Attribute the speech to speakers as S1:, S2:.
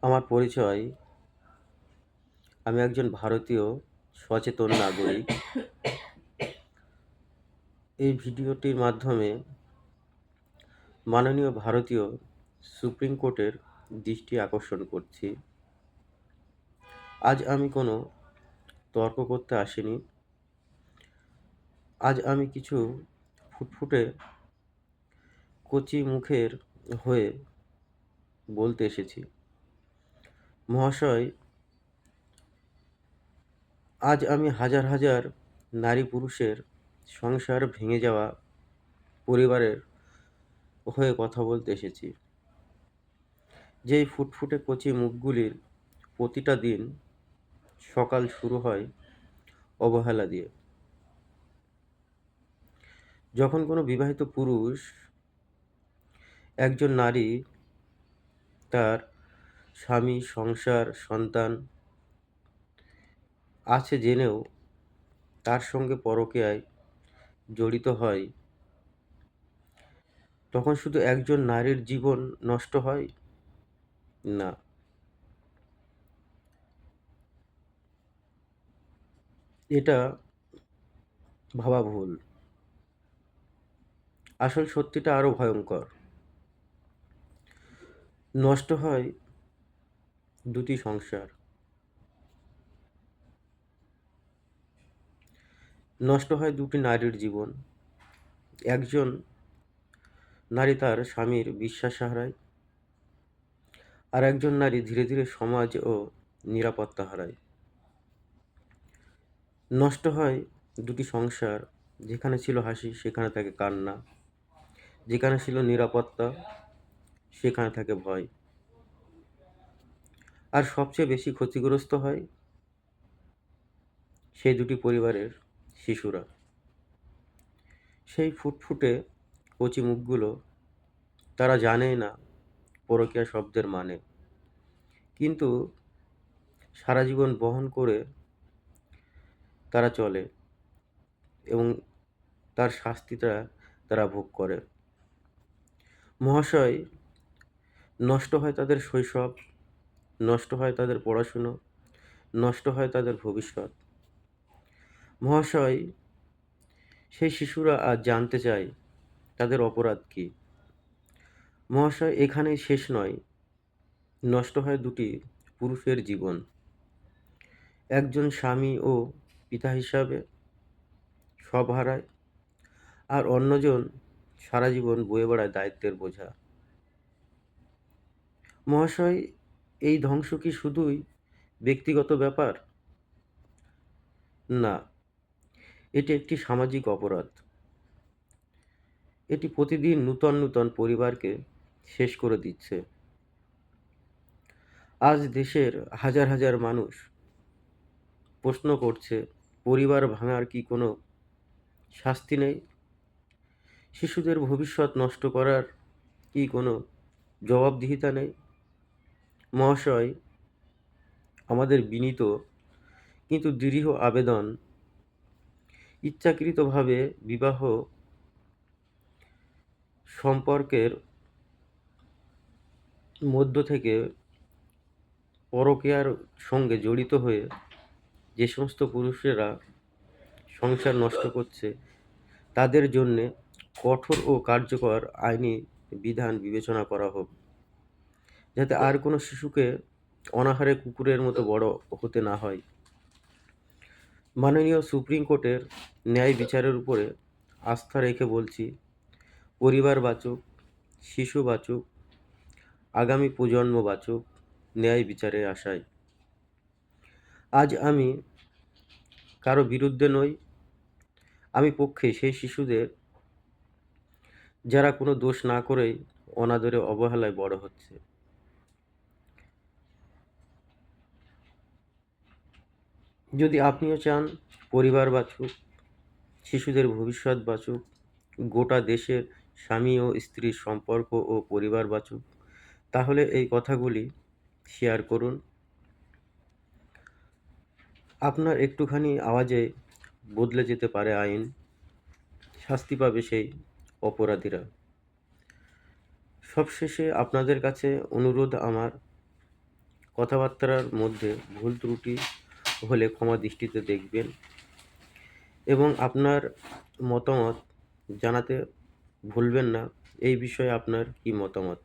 S1: আমার পরিচয়, আমি একজন ভারতীয় সচেতন নাগরিক। এই ভিডিওটির মাধ্যমে মাননীয় ভারতীয় সুপ্রিম কোর্টের দৃষ্টি আকর্ষণ করছি। আজ আমি কোনো তর্ক করতে আসিনি। আজ আমি কিছু ফুটফুটে কচি মুখের হয়ে বলতে এসেছি। মহাশয়, আজ আমি হাজার হাজার নারী পুরুষের সংসার ভেঙে যাওয়া পরিবারের হয়ে কথা বলতে এসেছি। যেই ফুটফুটে কচি মুখগুলির প্রতিটা দিন সকাল শুরু হয় অবহেলা দিয়ে। যখন কোনো বিবাহিত পুরুষ একজন নারী তার স্বামী, সংসার, সন্তান আছে জেনেও তার সঙ্গে পরকীয়ায় জড়িত হয়, তখন শুধু একজন নারীর জীবন নষ্ট হয় না, এটা ভাবা ভুল। আসল সত্যিটা আরো ভয়ঙ্কর। নষ্ট হয় দুটি সংসার, নষ্ট হয় দুটি নারীর জীবন। একজন নারী তার স্বামীর বিশ্বাস হারায়, আর একজন নারী ধীরে ধীরে সমাজ ও নিরাপত্তা হারায়। নষ্ট হয় দুটি সংসার, যেখানে ছিল হাসি সেখানে থাকে কান্না, যেখানে ছিল নিরাপত্তা সেখানে থাকে ভয়। আর সবচেয়ে বেশি ক্ষতিগ্রস্ত হয় সেই দুটি পরিবারের শিশুরা। সেই ফুটফুটে কচি মুখগুলো, তারা জানেই না পরকীয়া শব্দের মানে, কিন্তু সারা জীবন বহন করে তারা চলে এবং তার শাস্তিটা তারা ভোগ করে। মহাশয়, নষ্ট হয় তাদের শৈশব, নষ্ট হয় তাদের পড়াশুনো, নষ্ট হয় তাদের ভবিষ্যৎ। মহাশয়, সেই শিশুরা আজ জানতে চায় তাদের অপরাধ কী। মহাশয়, এখানেই শেষ নয়, নষ্ট হয় দুটি পুরুষের জীবন। একজন স্বামী ও পিতা হিসাবে সব হারায়, আর অন্যজন সারা জীবন বয়ে বেড়ায় দায়িত্বের বোঝা। মহাশয়, এই ধ্বংস কি শুধুই ব্যক্তিগত ব্যাপার? না, এটি একটি সামাজিক অপরাধ। এটি প্রতিদিন নূতন নূতন পরিবারকে শেষ করে দিচ্ছে। আজ দেশের হাজার হাজার মানুষ প্রশ্ন করছে, পরিবার ভাঙার কি কোনো শাস্তি নেই? শিশুদের ভবিষ্যৎ নষ্ট করার কি কোনো জবাবদিহিতা নেই? মহাশয়, আমাদের বিনীত কিন্তু দৃঢ় আবেদন, ইচ্ছাকৃতভাবে বিবাহ সম্পর্কের মধ্য থেকে পরকীয়ার সঙ্গে জড়িত হয়ে যে সমস্ত পুরুষেরা সংসার নষ্ট করছে, তাদের জন্যে কঠোর ও কার্যকর আইনি বিধান বিবেচনা করা হোক, যাতে আর কোনো শিশুকে অনাহারে কুকুরের মতো বড় হতে না হয়। মাননীয় সুপ্রিম কোর্টের ন্যায় বিচারের উপরে আস্থা রেখে বলছি, পরিবার বাঁচুক, শিশু বাঁচুক, আগামী প্রজন্ম বাঁচুক ন্যায় বিচারের আশায়। আজ আমি কারো বিরুদ্ধে নই, আমি পক্ষে সেই শিশুদের যারা কোনো দোষ না করেই অনাদরে অবহেলায় বড় হচ্ছে। যদি আপনিও চান পরিবার বাঁচুক, শিশুদের ভবিষ্যৎ বাঁচুক, গোটা দেশের স্বামী ও স্ত্রীর সম্পর্ক ও পরিবার বাঁচুক, তাহলে এই কথাগুলি শেয়ার করুন। আপনার একটুখানি আওয়াজে বদলে যেতে পারে আইন, শাস্তি পাবে সেই অপরাধীরা। সবশেষে আপনাদের কাছে অনুরোধ আমার, কথাবার্তার মধ্যে ভুল ত্রুটি হলে ক্ষমা দৃষ্টিতে দেখবেন এবং আপনার মতামত জানাতে ভুলবেন না। এই বিষয়ে আপনার কী মতামত?